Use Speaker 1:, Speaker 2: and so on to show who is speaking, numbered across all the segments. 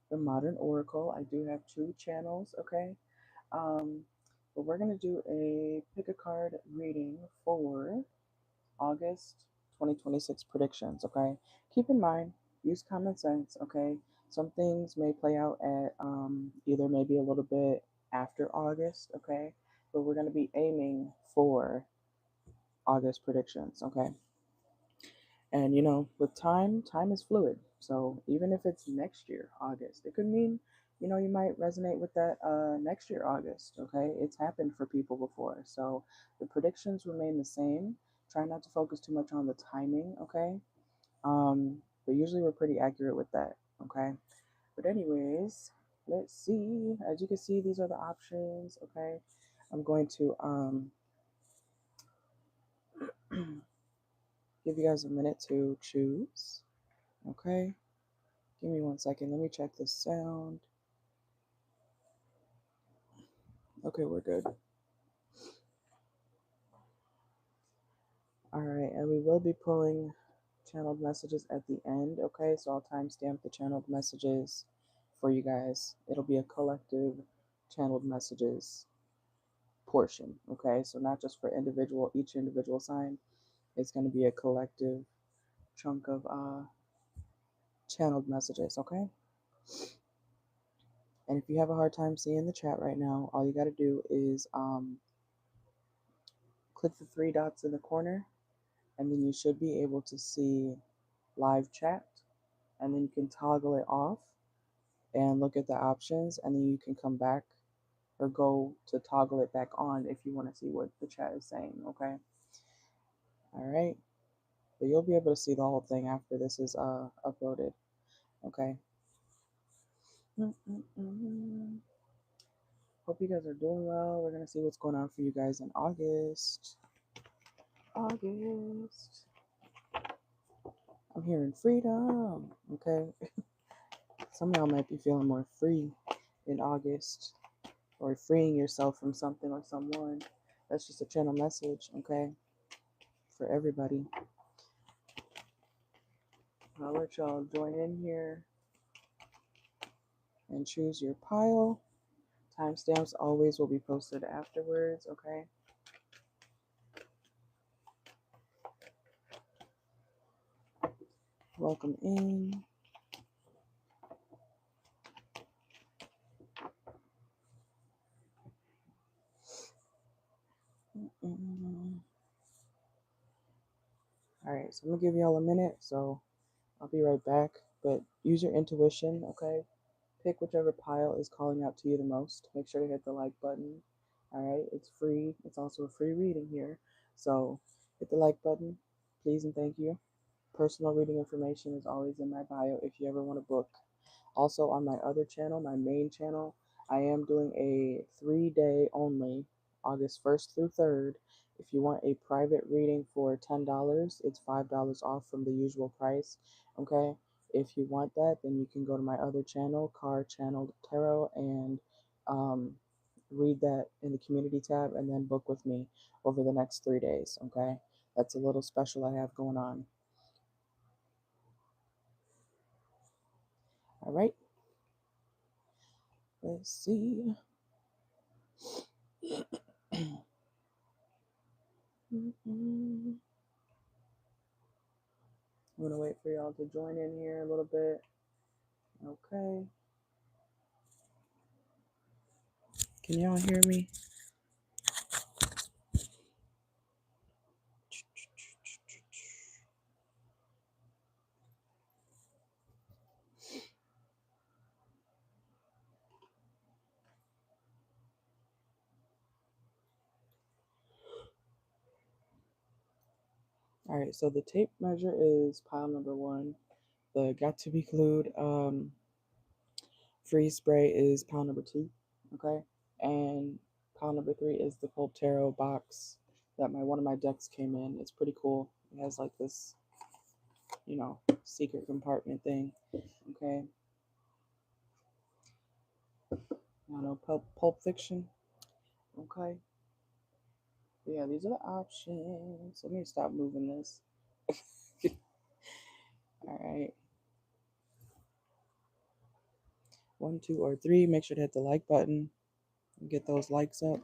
Speaker 1: the Modern Oracle. I do have two channels, okay? Um, but we're going to do a pick a card reading for August 2026 predictions, okay? Keep in mind, use common sense, okay? Some things may play out at either maybe a little bit after August, okay? But we're going to be aiming for August predictions, okay? And with time, time is fluid. So even if it's next year, August, it could mean, you might resonate with that next year, August. Okay. It's happened for people before. So the predictions remain the same. Try not to focus too much on the timing. Okay. But usually we're pretty accurate with that. Okay. But, anyways, let's see. As you can see, these are the options. Okay. I'm going to give you guys a minute to choose. Okay. Give me 1 second. Let me check the sound. Okay, we're good. All right, and we will be pulling channeled messages at the end. Okay, so I'll timestamp the channeled messages for you guys. It'll be a collective channeled messages portion. Okay, so not just for each individual sign. It's going to be a collective chunk of channeled messages. Okay, and if you have a hard time seeing the chat right now, all you got to do is click the three dots in the corner, and then you should be able to see live chat, and then you can toggle it off and look at the options, and then you can come back or go to toggle it back on if you want to see what the chat is saying. Okay, all right, but you'll be able to see the whole thing after this is uploaded. Okay. Hope you guys are doing well. We're gonna see what's going on for you guys in August. August, I'm hearing freedom. Okay. Some of y'all might be feeling more free in August, or freeing yourself from something or someone. That's just a channel message, okay, for everybody. I'll let y'all join in here and choose your pile. Timestamps always will be posted afterwards, okay? Welcome in. All right, so I'm gonna give y'all a minute, so I'll be right back. But use your intuition, okay? Pick whichever pile is calling out to you the most. Make sure to hit the like button. All right, it's free. It's also a free reading here. So hit the like button, please and thank you. Personal reading information is always in my bio if you ever want to book. Also, on my other channel, my main channel, I am doing a 3-day only, August 1st through 3rd. If you want a private reading for $10, it's $5 off from the usual price. Okay? If you want that, then you can go to my other channel, Car Channeled Tarot, and read that in the community tab and then book with me over the next 3 days. Okay? That's a little special I have going on. All right. Let's see. I'm gonna wait for y'all to join in here a little bit. Okay. Can y'all hear me? All right. So the tape measure is pile number 1. The got to be glued free spray is pile number 2. Okay. And pile number 3 is the Pulp Tarot box that one of my decks came in. It's pretty cool. It has like this, secret compartment thing. Okay. I know Pulp Fiction. Okay. But yeah, these are the options. Let me stop moving this. All right. 1, 2, or 3. Make sure to hit the like button and get those likes up.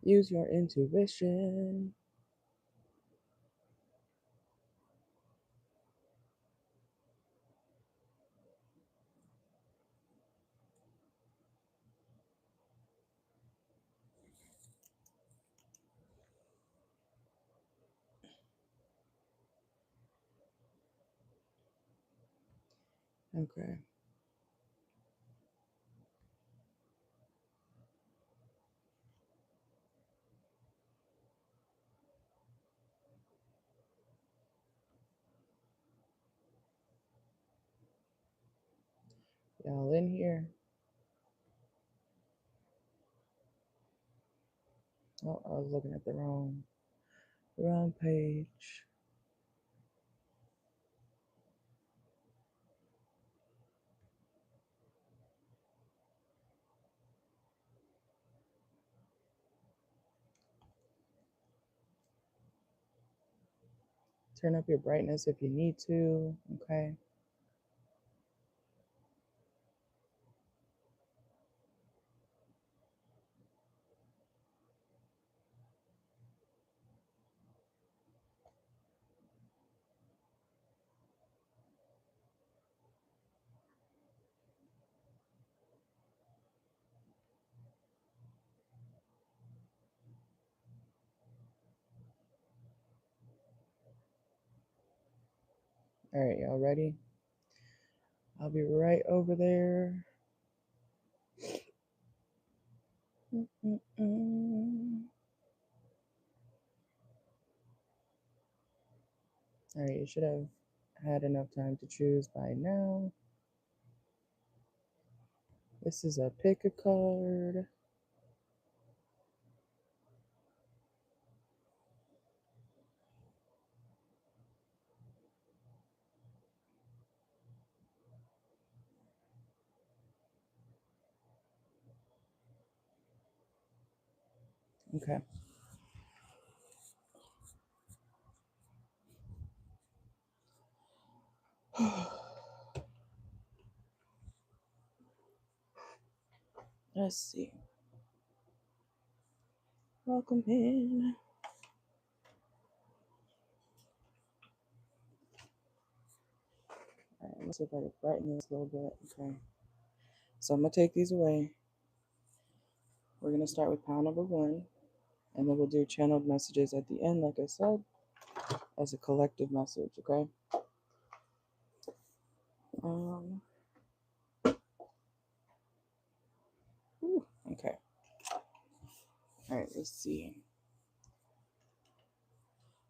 Speaker 1: Use your intuition. Okay. Y'all in here? Oh, I was looking at the wrong page. Turn up your brightness if you need to. Okay. All right, y'all ready? I'll be right over there. All right, you should have had enough time to choose by now. This is a pick a card. Okay. Let's see. Welcome in. All right, let's see if I can brighten this a little bit. Okay. So I'm gonna take these away. We're gonna start with pile number 1, and then we'll do channeled messages at the end, like I said, as a collective message. Okay. Okay. All right. Let's see.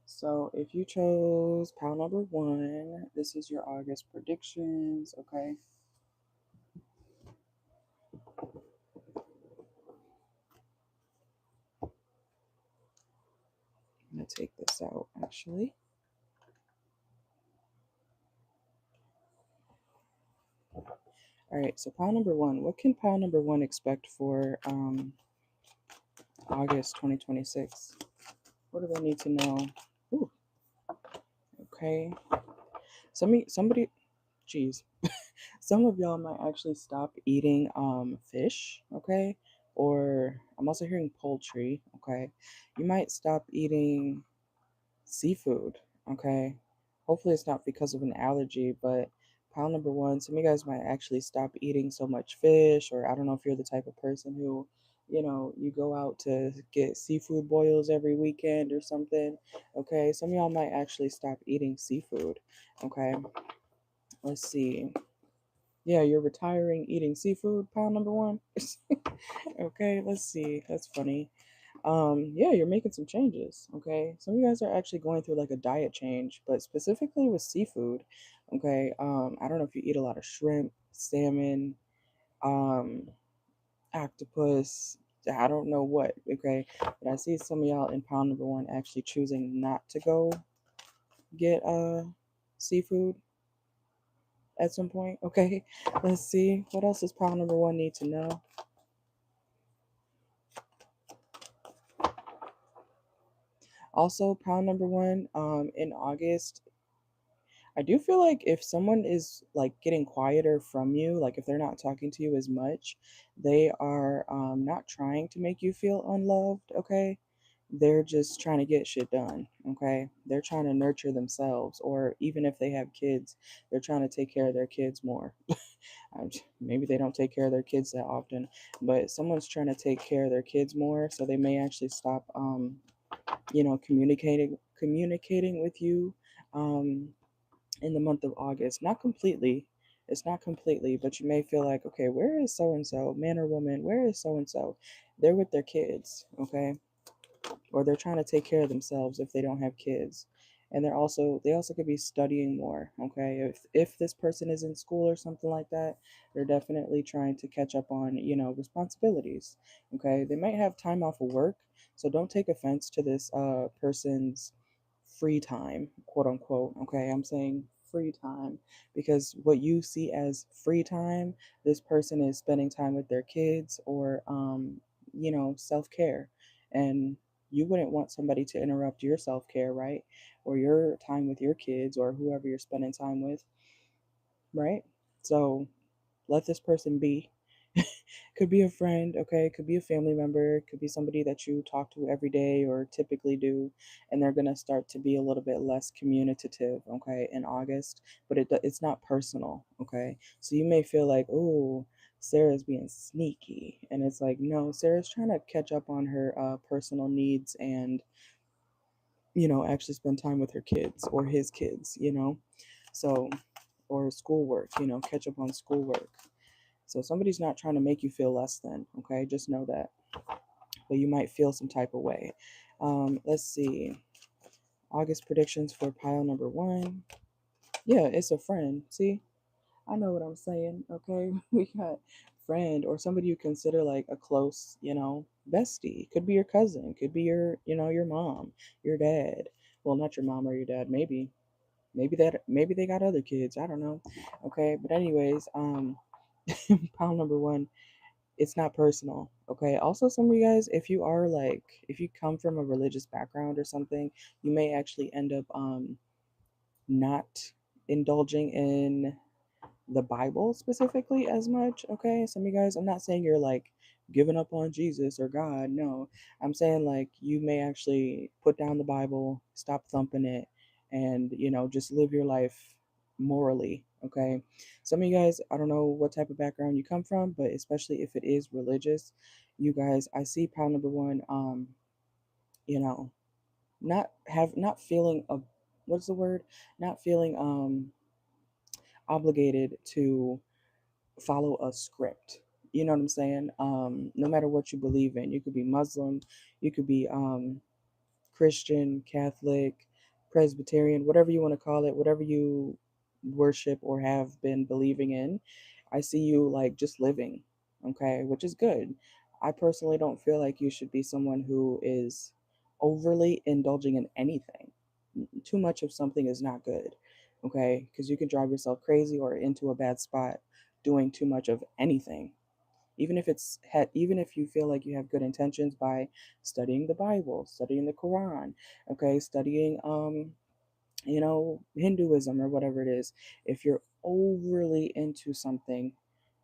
Speaker 1: So if you chose pile number 1, this is your August predictions. Okay. I'm gonna take this out actually. All right, so pile number 1. What can pile number 1 expect for August 2026? What do they need to know? Ooh, okay. Somebody, geez, some of y'all might actually stop eating fish. Okay, or I'm also hearing poultry. Okay, you might stop eating seafood. Okay, hopefully it's not because of an allergy, but pile number 1, some of you guys might actually stop eating so much fish, or I don't know if you're the type of person who, you go out to get seafood boils every weekend or something. Okay, some of y'all might actually stop eating seafood. Okay, let's see. Yeah, you're retiring eating seafood, pile number 1. Okay, let's see. That's funny. Yeah, you're making some changes. Okay, some of you guys are actually going through like a diet change, but specifically with seafood. Okay, I don't know if you eat a lot of shrimp, salmon, um octopus, I don't know what, okay? But I see some of y'all in pile number one actually choosing not to go get seafood at some point, okay? Let's see. What else does pile number one need to know? Also, pile number one, in August, I do feel like if someone is like getting quieter from you, like if they're not talking to you as much, they are not trying to make you feel unloved, okay? They're just trying to get shit done, okay? They're trying to nurture themselves, or even if they have kids, they're trying to take care of their kids more. Maybe they don't take care of their kids that often, but someone's trying to take care of their kids more, so they may actually stop, communicating with you. Um, in the month of August. Not completely. It's not completely, but you may feel like, okay, where is so and so, man or woman? Where is so and so? They're with their kids, okay? Or they're trying to take care of themselves if they don't have kids. And they also could be studying more, okay? If this person is in school or something like that, they're definitely trying to catch up on, responsibilities. Okay? They might have time off of work, so don't take offense to this person's free time, quote unquote. Okay, I'm saying free time because what you see as free time, this person is spending time with their kids or, self care. And you wouldn't want somebody to interrupt your self care, right? Or your time with your kids or whoever you're spending time with, right? So let this person be. Could be a friend, okay? Could be a family member, could be somebody that you talk to every day or typically do, and they're gonna start to be a little bit less communicative, okay, in August. But it's not personal, okay? So you may feel like, oh, Sarah's being sneaky, and it's like, no, Sarah's trying to catch up on her personal needs and actually spend time with her kids or his kids. So, or schoolwork, catch up on schoolwork. So somebody's not trying to make you feel less than, okay? Just know that. But you might feel some type of way. Let's see. August predictions for pile number one. Yeah, it's a friend. See, I know what I'm saying, okay? We got friend or somebody you consider like a close, bestie. Could be your cousin, could be your mom, your dad. Well, not your mom or your dad, maybe. Maybe they got other kids. I don't know. Okay, but anyways, pile number one, it's not personal, okay? Also, some of you guys, if you come from a religious background or something, you may actually end up not indulging in the Bible specifically as much, okay? Some of you guys, I'm not saying you're like giving up on Jesus or God, no. I'm saying like you may actually put down the Bible, stop thumping it, and just live your life morally, okay? Some of you guys, I don't know what type of background you come from, but especially if it is religious, you guys, I see pile number one, you know, not feeling a what's the word? Not feeling obligated to follow a script. You know what I'm saying? No matter what you believe in, you could be Muslim, you could be Christian, Catholic, Presbyterian, whatever you want to call it, whatever you worship or have been believing in. I see you like just living, okay, which is good. I personally don't feel like you should be someone who is overly indulging in anything. Too much of something is not good, okay, because you can drive yourself crazy or into a bad spot doing too much of anything, even if you feel like you have good intentions by studying the Bible, studying the Quran, okay, studying Hinduism or whatever it is. If you're overly into something,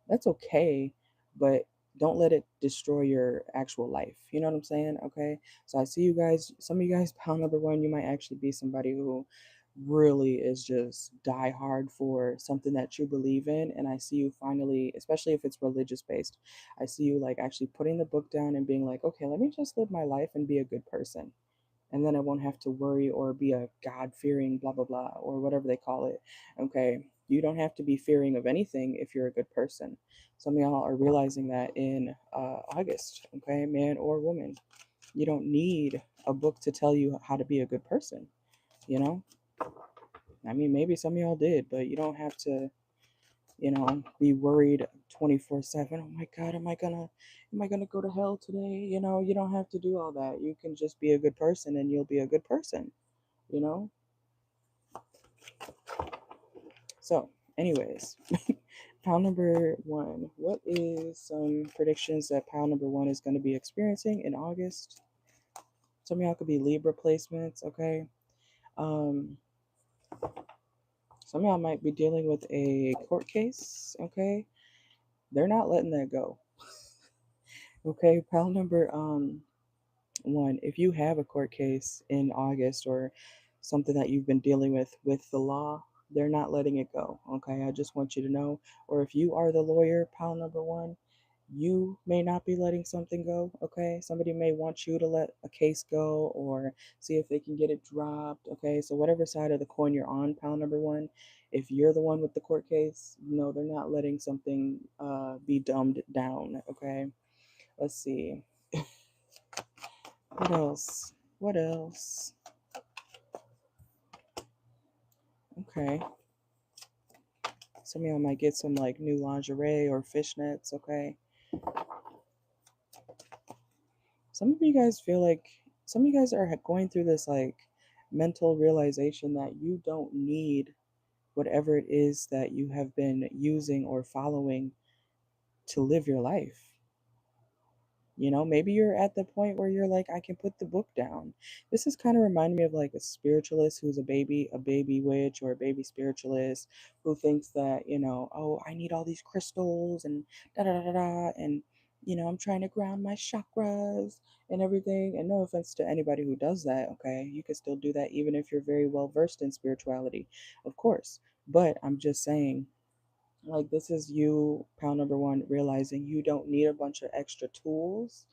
Speaker 1: that's okay, but don't let it destroy your actual life. You know what I'm saying? Okay. So I see you guys, some of you guys, pound number one, you might actually be somebody who really is just die hard for something that you believe in. And I see you finally, especially if it's religious based, I see you like actually putting the book down and being like, okay, let me just live my life and be a good person. And then I won't have to worry or be a God fearing blah blah blah or whatever they call it. Okay. You don't have to be fearing of anything if you're a good person. Some of y'all are realizing that in August, okay, man or woman. You don't need a book to tell you how to be a good person, you know? I mean, maybe some of y'all did, but you don't have to be worried 24/7. Oh my God, am I gonna go to hell today? You don't have to do all that. You can just be a good person and you'll be a good person, you know? So, anyways, pile number one. What is some predictions that pile number one is going to be experiencing in August? Some of y'all could be Libra placements, okay? Um, some of y'all might be dealing with a court case, okay? They're not letting that go. Okay, pile number one, if you have a court case in August or something that you've been dealing with the law, they're not letting it go. Okay, I just want you to know. Or if you are the lawyer, pile number one, you may not be letting something go. Okay, somebody may want you to let a case go or see if they can get it dropped. Okay, so whatever side of the coin you're on, pile number one, if you're the one with the court case, no, they're not letting something be dumbed down. Okay, let's see. What else? What else? Okay. Some of y'all might get some like new lingerie or fishnets, okay? Some of you guys feel like some of you guys are going through this like mental realization that you don't need whatever it is that you have been using or following to live your life. Maybe you're at the point where you're like, I can put the book down. This is kind of reminding me of like a spiritualist who's a baby witch or a baby spiritualist who thinks that, oh, I need all these crystals and da da da da, and I'm trying to ground my chakras and everything. And no offense to anybody who does that, okay? You can still do that even if you're very well versed in spirituality, of course. But I'm just saying, like, this is you, pound number one, realizing you don't need a bunch of extra tools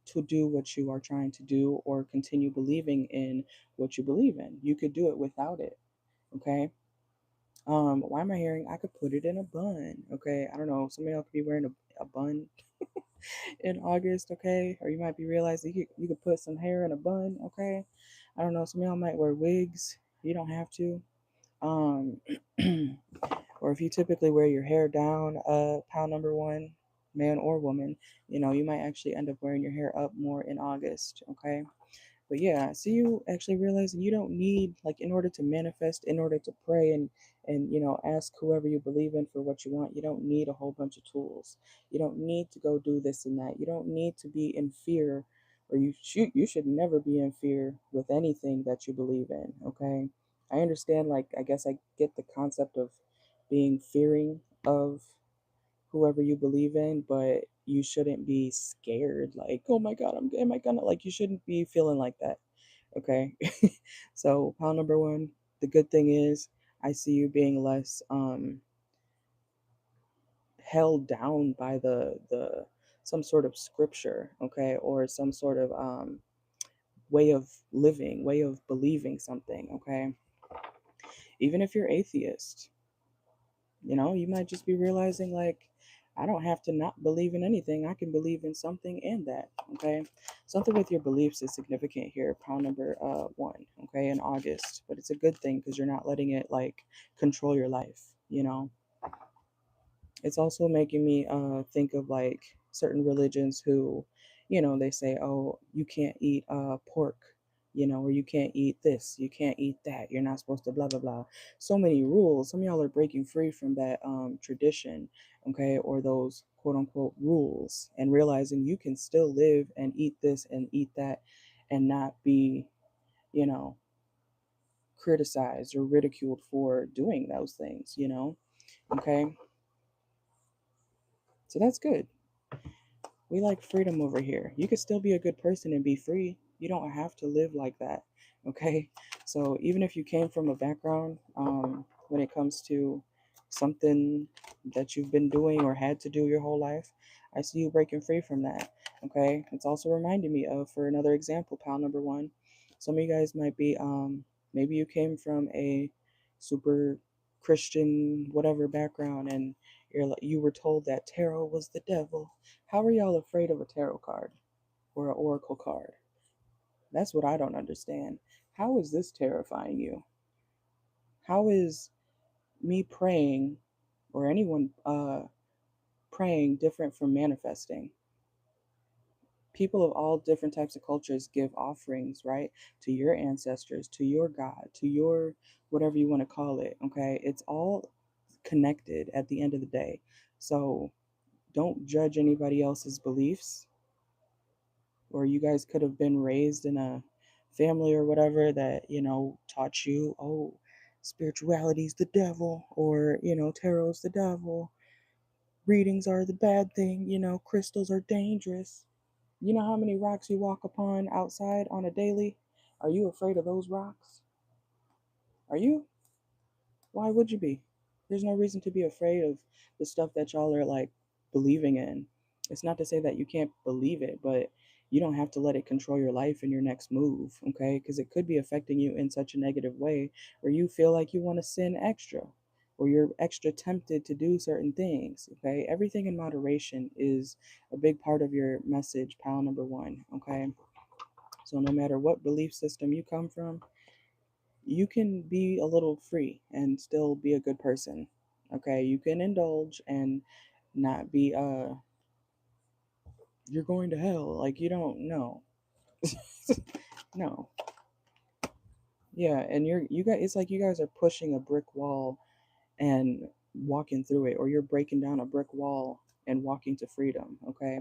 Speaker 1: to do what you are trying to do or continue believing in what you believe in. You could do it without it. Okay. Why am I hearing I could put it in a bun? Okay. I don't know. Some of y'all could be wearing a bun in August, okay? Or you might be realizing you could put some hair in a bun, okay? I don't know. Some of y'all might wear wigs. You don't have to. Um or if you typically wear your hair down, pile number one, man or woman, you might actually end up wearing your hair up more in August, okay? But yeah, I see you actually realizing you don't need, like, in order to manifest, in order to pray and ask whoever you believe in for what you want, you don't need a whole bunch of tools. You don't need to go do this and that. You don't need to be in fear, or you should never be in fear with anything that you believe in, okay? I understand, like, I guess I get the concept of being fearing of whoever you believe in, but you shouldn't be scared. Like, oh my God, am I gonna, like, you shouldn't be feeling like that. Okay. So, pile number one, the good thing is I see you being less held down by the some sort of scripture, okay, or some sort of way of living, way of believing something, okay? Even if you're atheist, you might just be realizing, like, I don't have to not believe in anything. I can believe in something and that. Okay. Something with your beliefs is significant here. Pound number one. Okay. In August. But it's a good thing because you're not letting it like control your life. It's also making me think of like certain religions who, they say, oh, you can't eat pork, or you can't eat this, you can't eat that, you're not supposed to blah blah blah. So many rules. Some of y'all are breaking free from that tradition, okay, or those quote unquote rules, and realizing you can still live and eat this and eat that and not be, you know, criticized or ridiculed for doing those things. Okay. So that's good. We like freedom over here. You could still be a good person and be free. You don't have to live like that. Okay. So even if you came from a background, when it comes to something that you've been doing or had to do your whole life, I see you breaking free from that. Okay. It's also reminding me of, for another example, pal number one. Some of you guys might be, maybe you came from a super Christian, whatever background, and you were told that tarot was the devil. How are y'all afraid of a tarot card or an oracle card? That's what I don't understand. How is this terrifying you? How is me praying or anyone praying different from manifesting. People of all different types of cultures give offerings, right, to your ancestors, to your God, to your whatever you want to call it. Okay, it's all connected at the end of the day. So don't judge anybody else's beliefs, or you guys could have been raised in a family or whatever that, taught you, oh, spirituality's the devil, or, tarot's the devil, readings are the bad thing, crystals are dangerous. You know how many rocks you walk upon outside on a daily? Are you afraid of those rocks? Are you? Why would you be? There's no reason to be afraid of the stuff that y'all are like believing in. It's not to say that you can't believe it, but you don't have to let it control your life and your next move, okay? Because it could be affecting you in such a negative way where you feel like you want to sin extra, or you're extra tempted to do certain things, okay? Everything in moderation is a big part of your message, pal number one, okay? So no matter what belief system you come from, you can be a little free and still be a good person. Okay, you can indulge and not be you're going to hell. Like you don't know. No. Yeah, and you guys, it's like you guys are pushing a brick wall and walking through it, or you're breaking down a brick wall and walking to freedom, okay?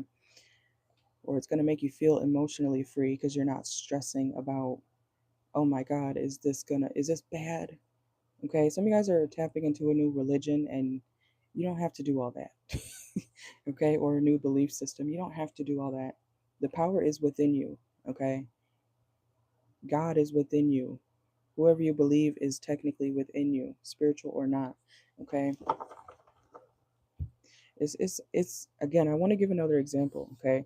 Speaker 1: Or it's going to make you feel emotionally free because you're not stressing about, oh my god, is this bad? Okay, some of you guys are tapping into a new religion and you don't have to do all that. Okay, or a new belief system. You don't have to do all that. The power is within you. Okay, God is within you. Whoever you believe is technically within you, spiritual or not. Okay, it's again, I want to give another example. Okay,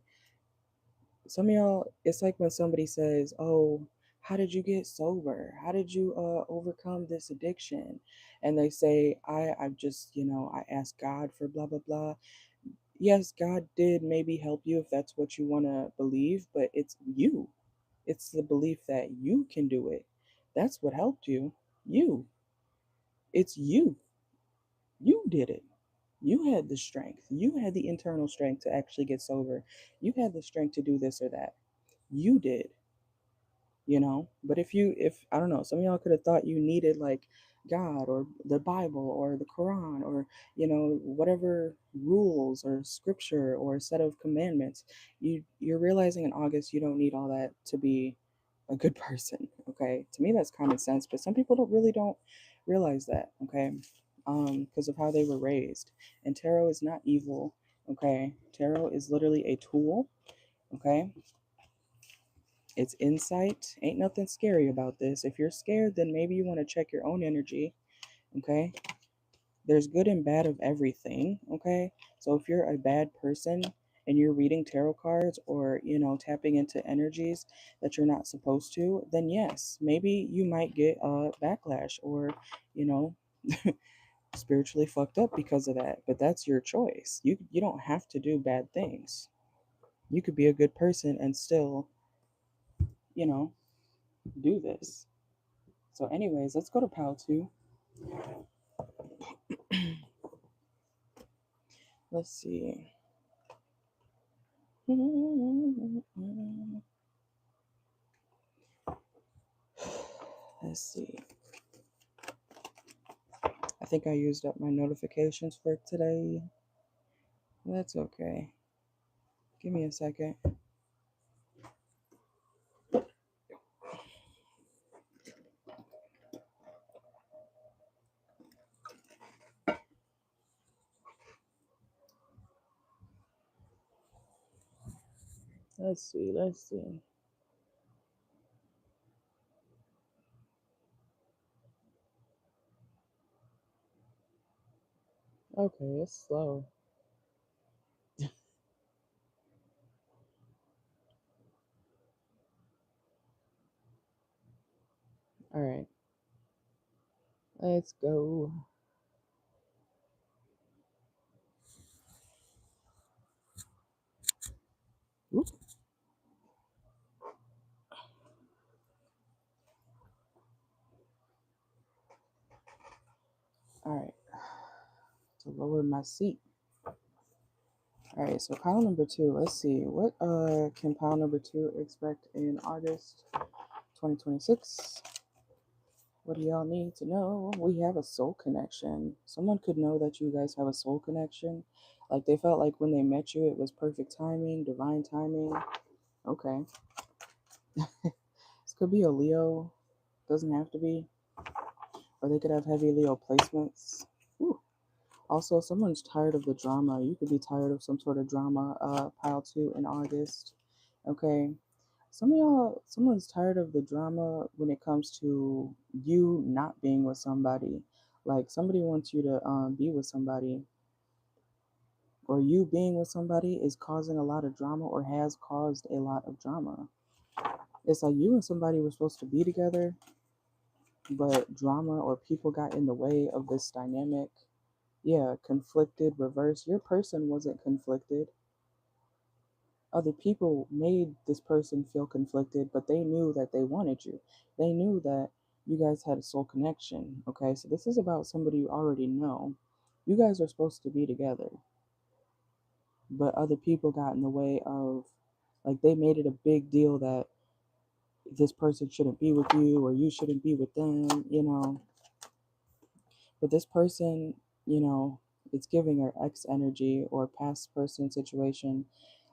Speaker 1: some of y'all, it's like when somebody says, oh, how did you get sober? How did you overcome this addiction? And they say, I've just, I asked God for blah blah blah. Yes, God did maybe help you if that's what you want to believe, but it's you. It's the belief that you can do it. That's what helped you. You. It's you. You did it. You had the strength. You had the internal strength to actually get sober. You had the strength to do this or that. You did. But if I don't know, some of y'all could have thought you needed like God or the Bible or the Quran or whatever rules or scripture or set of commandments. You're realizing in August you don't need all that to be a good person. Okay, to me that's common sense, but some people don't realize that. Okay, because of how they were raised. And tarot is not evil. Okay, tarot is literally a tool. Okay, it's insight. Ain't nothing scary about this. If you're scared, then maybe you want to check your own energy. Okay. There's good and bad of everything. Okay. So if you're a bad person and you're reading tarot cards or, tapping into energies that you're not supposed to, then yes, maybe you might get a backlash or, you know, spiritually fucked up because of that. But that's your choice. You don't have to do bad things. You could be a good person and still, you know, do this. So, anyways, let's go to PAL 2. Let's see. Let's see. I think I used up my notifications for today. That's okay. Give me a second. Let's see. Let's see. Okay, it's slow. All right. Let's go. Oop. All right. lower my seat. All right, so pile number two. Let's see. What can pile number two expect in August 2026? What do y'all need to know? We have a soul connection. Someone could know that you guys have a soul connection. Like they felt like when they met you, it was perfect timing, divine timing. Okay. This could be a Leo. Doesn't have to be. Or they could have heavy Leo placements. Ooh. Also, someone's tired of the drama. You could be tired of some sort of drama. Pile two in August. Okay. Some of y'all, someone's tired of the drama when it comes to you not being with somebody. Like somebody wants you to be with somebody, or you being with somebody is causing a lot of drama or has caused a lot of drama. It's like you and somebody were supposed to be together, but drama or people got in the way of this dynamic. Yeah, conflicted, reverse. Your person wasn't conflicted. Other people made this person feel conflicted, but they knew that they wanted you. They knew that you guys had a soul connection. Okay, so this is about somebody you already know. You guys are supposed to be together, but other people got in the way of, like, they made it a big deal that this person shouldn't be with you or you shouldn't be with them. But this person, it's giving her ex energy or past person situation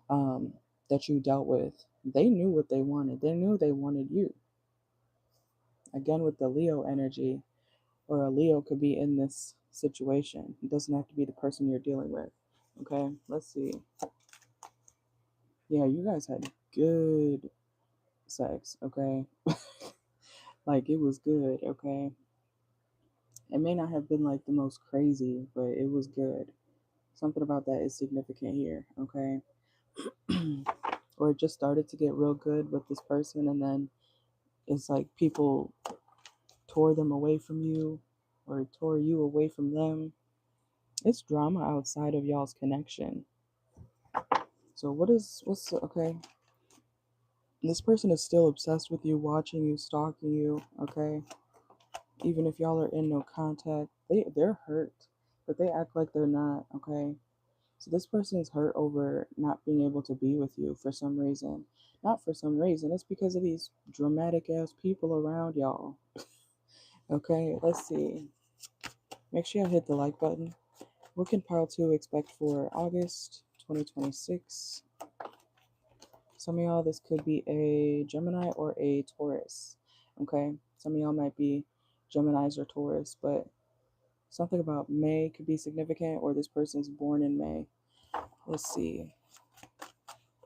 Speaker 1: um, that you dealt with. They knew what they wanted. They knew they wanted you. Again, with the Leo energy, or a Leo could be in this situation. It doesn't have to be the person you're dealing with. Okay, let's see. Yeah, you guys had good sex. Okay, like it was good. Okay, it may not have been like the most crazy, but it was good. Something about that is significant here. Okay. Or it just started to get real good with this person, and then it's like people tore them away from you or tore you away from them. It's drama outside of y'all's connection. So what's okay? This person is still obsessed with you, watching you, stalking you, okay? Even if y'all are in no contact, they're hurt, but they act like they're not, okay? So this person's hurt over not being able to be with you for some reason. Not for some reason, it's because of these dramatic ass people around y'all. Okay, let's see. Make sure you hit the like button. What can pile 2 expect for August 2026? Some of y'all, this could be a Gemini or a Taurus. Okay, some of y'all might be Geminis or Taurus, but something about May could be significant, or this person's born in May. Let's see.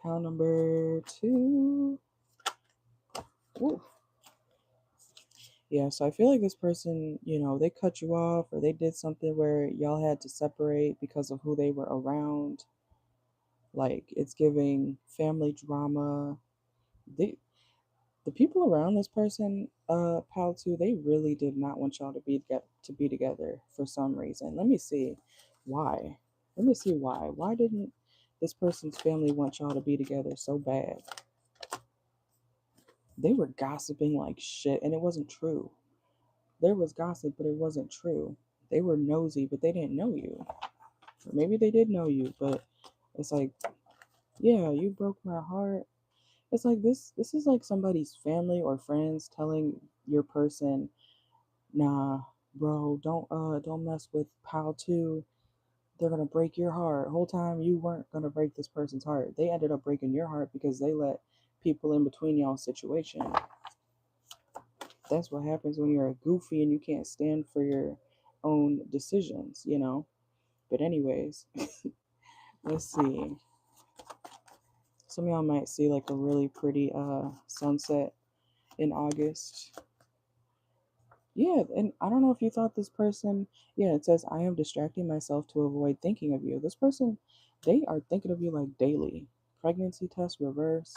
Speaker 1: Pile number 2. Ooh. Yeah, so I feel like this person, they cut you off or they did something where y'all had to separate because of who they were around. Like it's giving family drama. The people around this person, Pal 2, they really did not want y'all to be together for some reason. Let me see why. Let me see why. Why didn't this person's family want y'all to be together so bad? They were gossiping like shit, and it wasn't true. There was gossip, but it wasn't true. They were nosy, but they didn't know you. Or maybe they did know you, but it's like, yeah, you broke my heart. It's like this is like somebody's family or friends telling your person, nah, bro, don't mess with Pal 2. They're gonna break your heart. Whole time you weren't gonna break this person's heart. They ended up breaking your heart because they let people in between y'all's situation. That's what happens when you're a goofy and you can't stand for your own decisions. But anyways, let's see. Some of y'all might see like a really pretty sunset in August. Yeah, and I don't know if you thought this person, yeah, it says I am distracting myself to avoid thinking of you. This person, they are thinking of you like daily. Pregnancy test reverse.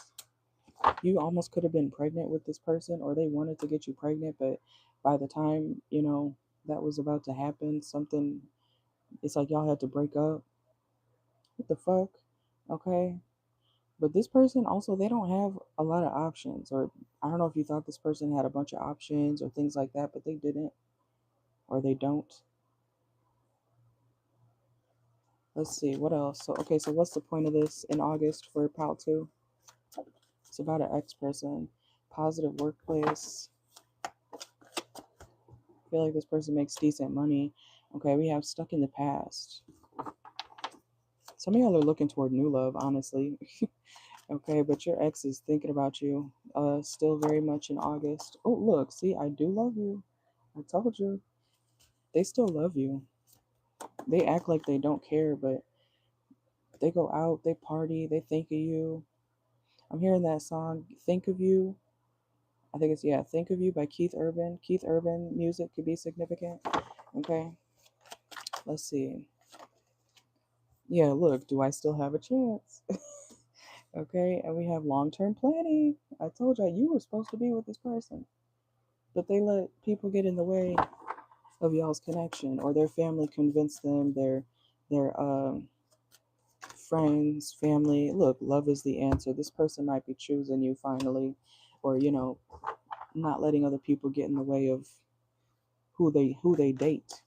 Speaker 1: You almost could have been pregnant with this person, or they wanted to get you pregnant, but by the time, that was about to happen, something, it's like y'all had to break up. What the fuck? Okay. But this person also, they don't have a lot of options, or I don't know if you thought this person had a bunch of options or things like that, but they didn't, or they don't. Let's see, what else? So, okay, so what's the point of this in August for Pal 2? It's about an ex-person. Positive workplace. I feel like this person makes decent money. Okay, we have stuck in the past. Some of y'all are looking toward new love, honestly. Okay, but your ex is thinking about you. Still very much in August. Oh, look, see, I do love you. I told you. They still love you. They act like they don't care, but they go out, they party, they think of you. I'm hearing that song, Think of You. I think it's, yeah, Think of You by Keith Urban. Keith Urban music could be significant. Okay, let's see. Yeah, look, do I still have a chance? Okay, and we have long term planning. I told you were supposed to be with this person, but they let people get in the way of y'all's connection, or their family convinced them, their friends, family. Look, love is the answer. This person might be choosing you finally, or not letting other people get in the way of who they date,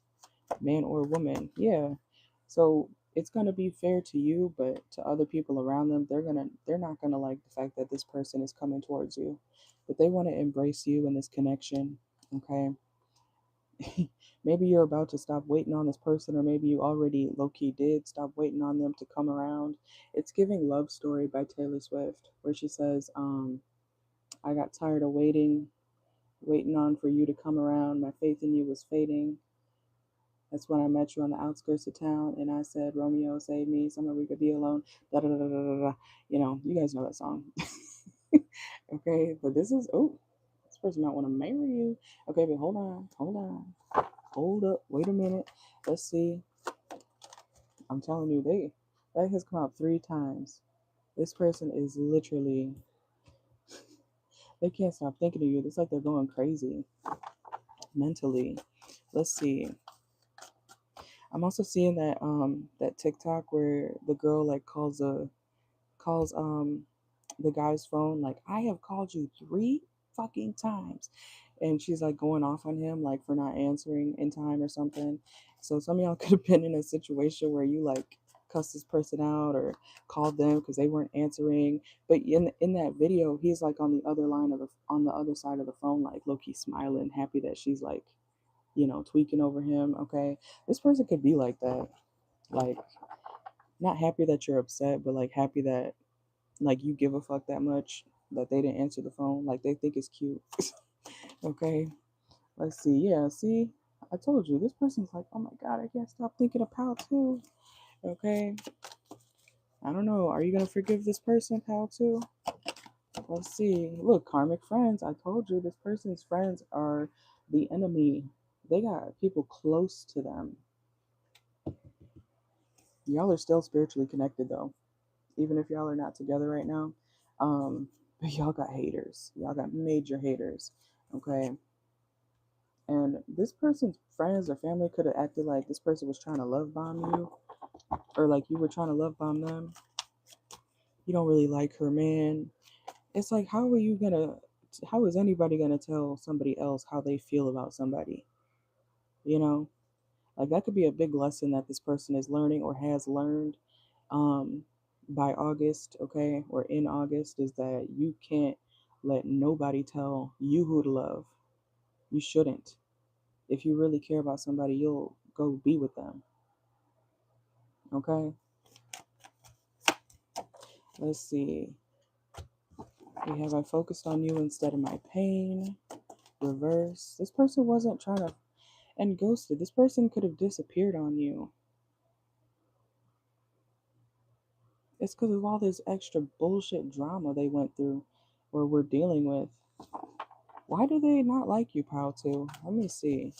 Speaker 1: man or woman. Yeah. So it's gonna be fair to you, but to other people around them, they're not gonna like the fact that this person is coming towards you. But they want to embrace you in this connection. Okay. Maybe you're about to stop waiting on this person, or maybe you already low-key did stop waiting on them to come around. It's giving Love Story by Taylor Swift, where she says, I got tired of waiting on for you to come around. My faith in you was fading. That's when I met you on the outskirts of town, and I said, Romeo, save me, somewhere we could be alone. Da da da da da da. You guys know that song. Okay, but this person might want to marry you. Okay, but hold up, wait a minute. Let's see. I'm telling you, that has come out 3 times. This person is literally, they can't stop thinking of you. It's like they're going crazy mentally. Let's see. I'm also seeing that TikTok where the girl like calls the guy's phone, like, I have called you 3 fucking times, and she's like going off on him like for not answering in time or something. So some of y'all could have been in a situation where you like cussed this person out or called them because they weren't answering, but in that video he's like on the other side of the phone, like low-key smiling, happy that she's like tweaking over him. Okay, this person could be like that, like not happy that you're upset, but like happy that like you give a fuck that much that they didn't answer the phone. Like they think it's cute. Okay. Let's see. Yeah, see? I told you this person's like, oh my god, I can't stop thinking of Pal too. Okay. I don't know. Are you gonna forgive this person, Pal too? Let's see. Look, karmic friends. I told you this person's friends are the enemy. They got people close to them. Y'all are still spiritually connected though, even if y'all are not together right now. But y'all got haters. Y'all got major haters. Okay. And this person's friends or family could have acted like this person was trying to love bomb you, or like you were trying to love bomb them. You don't really like her, man. It's like, how is anybody gonna tell somebody else how they feel about somebody? You know, like that could be a big lesson that this person is learning or has learned um, by August, okay, or in August, is that you can't let nobody tell you who to love. You shouldn't. If you really care about somebody, you'll go be with them, okay? Let's see. We have I focused on you instead of my pain. Reverse. This person wasn't trying to, and ghosted. This person could have disappeared on you. It's because of all this extra bullshit drama they went through or were dealing with. Why do they not like you, Pal 2? Let me see.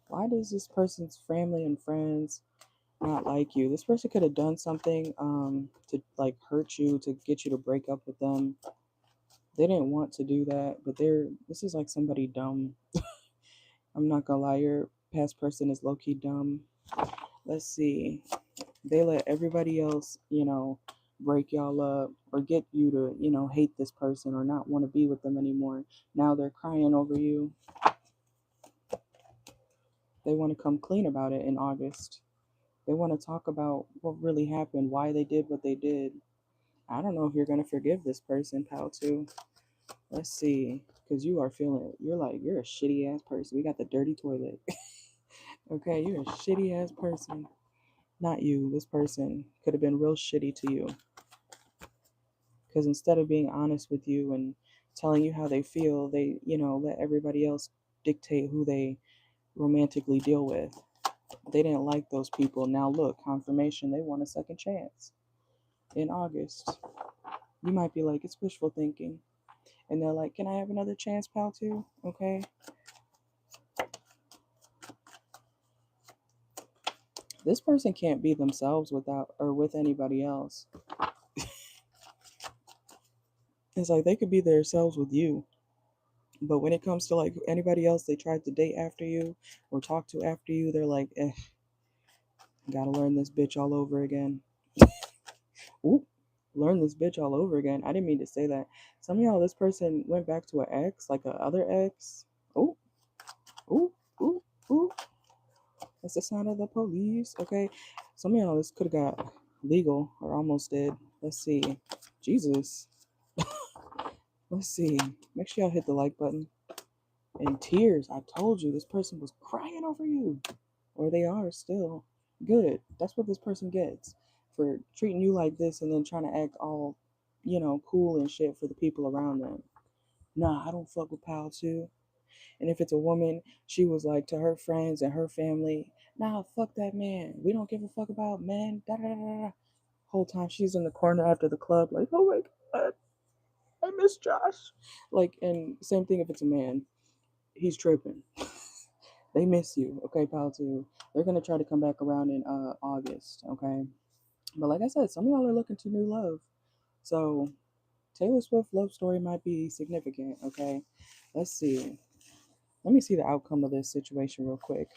Speaker 1: Why does this person's family and friends not like you? This person could have done something to like hurt you, to get you to break up with them. They didn't want to do that, but this is like somebody dumb. I'm not gonna lie, your past person is low-key dumb. Let's see. They let everybody else, break y'all up or get you to, hate this person or not want to be with them anymore. Now they're crying over you. They want to come clean about it in August. They want to talk about what really happened, why they did what they did. I don't know if you're gonna forgive this person, pal. Too. Let's see, because you are feeling it. You're a shitty ass person. We got the dirty toilet. Okay, you're a shitty ass person. Not you. This person could have been real shitty to you. Because instead of being honest with you and telling you how they feel, they, let everybody else dictate who they romantically deal with. They didn't like those people. Now look, confirmation, they want a second chance in August. You might be like, it's wishful thinking. And they're like, can I have another chance, pal, too? Okay. This person can't be themselves without or with anybody else. It's like they could be themselves with you. But when it comes to like anybody else they tried to date after you or talk to after you, they're like, gotta learn this bitch all over again. Ooh, learn this bitch all over again. I didn't mean to say that. Some of y'all, this person went back to an ex, like a other ex. Ooh, ooh, ooh, ooh. That's the sound of the police. Okay. Some of y'all, this could have got legal or almost did. Let's see. Jesus. Let's see. Make sure y'all hit the like button. In tears, I told you this person was crying over you. Or they are still. Good. That's what this person gets for treating you like this and then trying to act all, cool and shit for the people around them. Nah, I don't fuck with Pal too. And if it's a woman, she was like to her friends and her family, nah, fuck that man. We don't give a fuck about men. Da da da da. Whole time she's in the corner after the club, like, oh my god, I miss Josh. Like, and same thing if it's a man, he's tripping. They miss you, okay, pal too. They're gonna try to come back around in August, okay. But like I said, some of y'all are looking to new love. So Taylor Swift love story might be significant, okay. Let's see. Let me see the outcome of this situation real quick.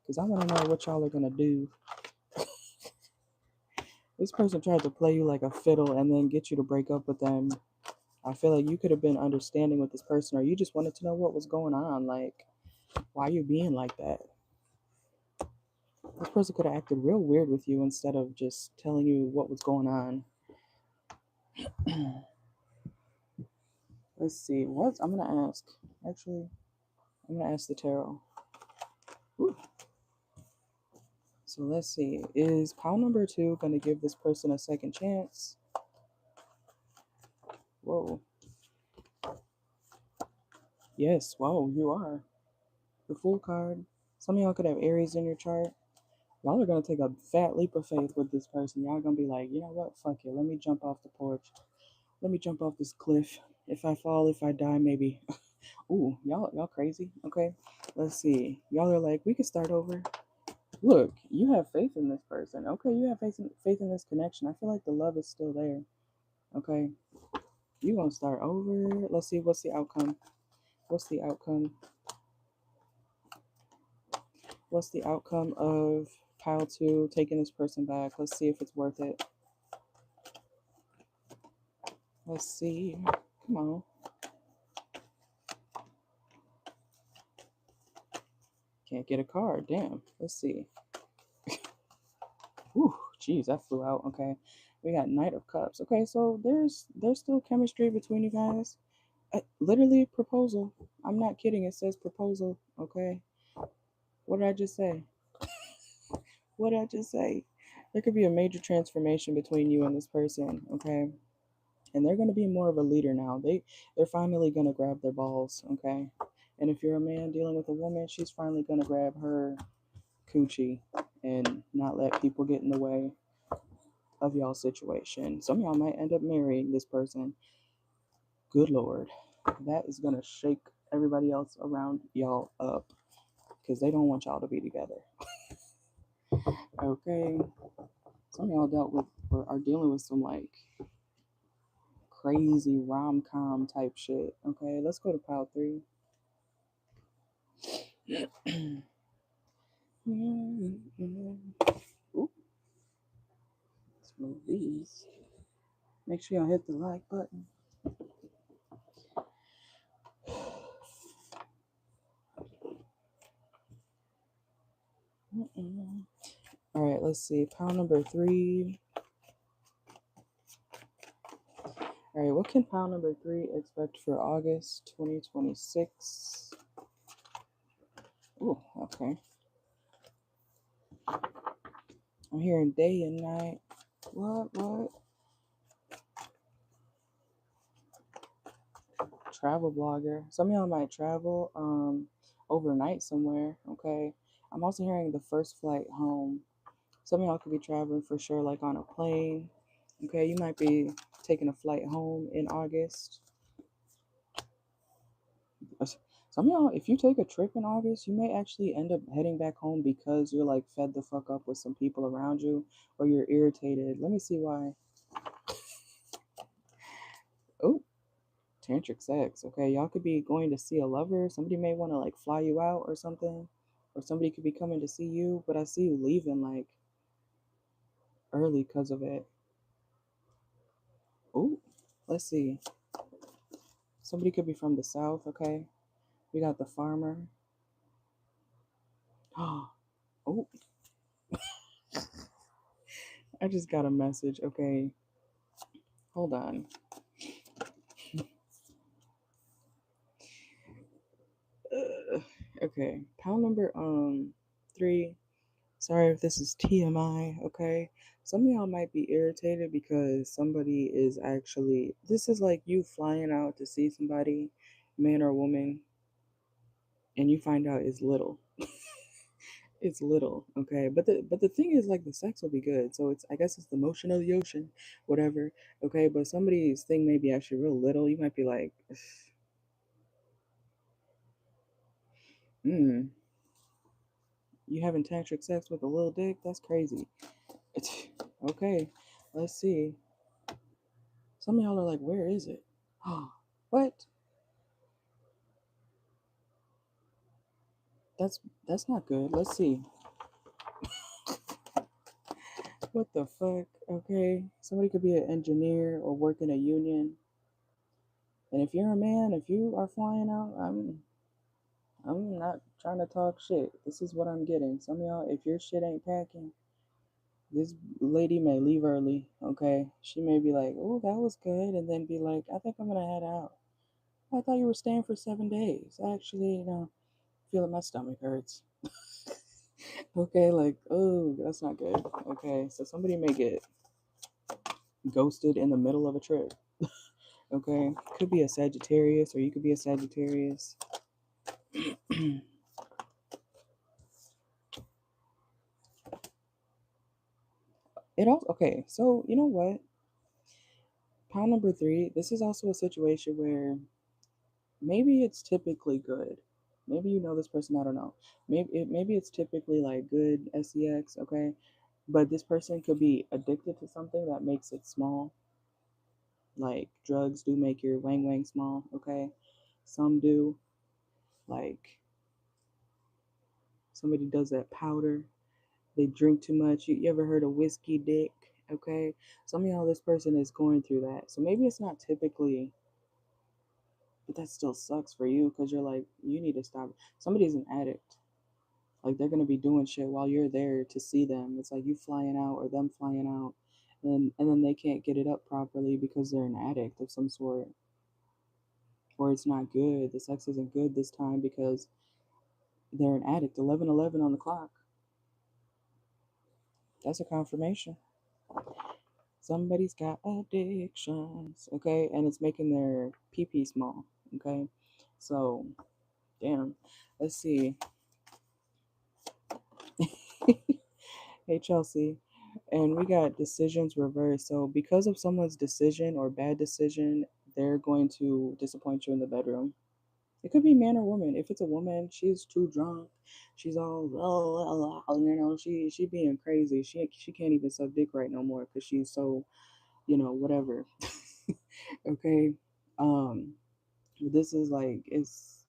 Speaker 1: Because I want to know what y'all are gonna do. This person tried to play you like a fiddle and then get you to break up with them. I feel like you could have been understanding with this person, or you just wanted to know what was going on. Like, why are you being like that? This person could have acted real weird with you instead of just telling you what was going on. Let's see. What? I'm going to ask. Actually, I'm going to ask the tarot. Ooh. So let's see. Is pile number 2 going to give this person a second chance? Whoa. Yes. Whoa, you are. The Fool card. Some of y'all could have Aries in your chart. Y'all are going to take a fat leap of faith with this person. Y'all going to be like, you know what? Fuck it. Let me jump off the porch. Let me jump off this cliff. If I fall, if I die, maybe. Ooh, y'all crazy. Okay. Let's see. Y'all are like, we can start over. Look, you have faith in this person. Okay, you have faith in this connection. I feel like the love is still there. Okay. You gonna start over. Let's see what's the outcome. What's the outcome? What's the outcome of pile 2 taking this person back? Let's see if it's worth it. Let's see. Come on. Can't get a card. Damn. Let's see. Whew, jeez, that flew out. Okay. We got Knight of Cups. Okay, so there's still chemistry between you guys. Literally proposal. I'm not kidding. It says proposal. Okay. What did I just say? What did I just say? There could be a major transformation between you and this person. Okay. And they're going to be more of a leader now. They're finally going to grab their balls. Okay. And if you're a man dealing with a woman, she's finally going to grab her coochie and not let people get in the way of y'all's situation. Some of y'all might end up marrying this person. Good Lord. That is going to shake everybody else around y'all up because they don't want y'all to be together. Okay. Some of y'all dealt with or are dealing with some like crazy rom-com type shit. Okay, let's go to pile 3. Ooh, let's move these. Make sure y'all hit the like button. All right, let's see. Pound number 3. All right, what can pound number 3 expect for August 2026? Oh, okay. I'm hearing day and night. What? Travel blogger. Some of y'all might travel overnight somewhere, okay? I'm also hearing the first flight home. Some of y'all could be traveling for sure, like on a plane. Okay, you might be taking a flight home in August. Some of y'all, if you take a trip in August, you may actually end up heading back home because you're like fed the fuck up with some people around you or you're irritated. Let me see why. Oh, tantric sex. Okay, y'all could be going to see a lover. Somebody may want to like fly you out or something. Or somebody could be coming to see you, but I see you leaving like early because of it. Oh, let's see. Somebody could be from the south, okay? We got the farmer. Oh, I just got a message. Okay, hold on. Okay, pound number 3. Sorry if this is TMI. Okay, some of y'all might be irritated because somebody is actually. This is like you flying out to see somebody, man or woman, and you find out it's little. It's little, okay. But the thing is, like, the sex will be good. So it's, I guess it's the motion of the ocean, whatever. Okay, but somebody's thing may be actually real little. You might be like, hmm, you having tantric sex with a little dick? That's crazy. It's okay. Let's see. Some of y'all are like, where is it? Oh, what? That's that's not good. Let's see. What the fuck? Okay, somebody could be an engineer or work in a union. And if you're a man, if you are flying out, I'm not trying to talk shit. This is what I'm getting. Some of y'all, if your shit ain't packing, this lady may leave early, okay? She may be like, oh, that was good, and then be like, I think I'm gonna head out. I thought you were staying for 7 days. Actually, feeling my stomach hurts. Okay, like, oh, that's not good. Okay, so somebody may get ghosted in the middle of a trip. Okay, could be a Sagittarius, or you could be a Sagittarius. It also, okay, so you know what? Pound number 3, this is also a situation where maybe it's typically good. Maybe you know this person, I don't know. Maybe it's typically like good sex, okay? But this person could be addicted to something that makes it small. Like drugs do make your wang wang small, okay? Some do. Like somebody does that powder. They drink too much. You ever heard of whiskey dick? Okay? Some of y'all, this person is going through that. So maybe it's not typically, but that still sucks for you because you're like, you need to stop. Somebody's an addict. Like they're gonna be doing shit while you're there to see them. It's like you flying out or them flying out, and then they can't get it up properly because they're an addict of some sort, or it's not good. The sex isn't good this time because they're an addict. 11:11 on the clock. That's a confirmation. Somebody's got addictions, okay, and it's making their pee pee small, okay. So, damn. Let's see. Hey Chelsea, and we got decisions reversed. So because of someone's decision or bad decision, they're going to disappoint you in the bedroom. It could be man or woman. If it's a woman, she's too drunk. She's all she being crazy. She can't even suck dick right no more because she's so whatever. Okay, um, this is like it's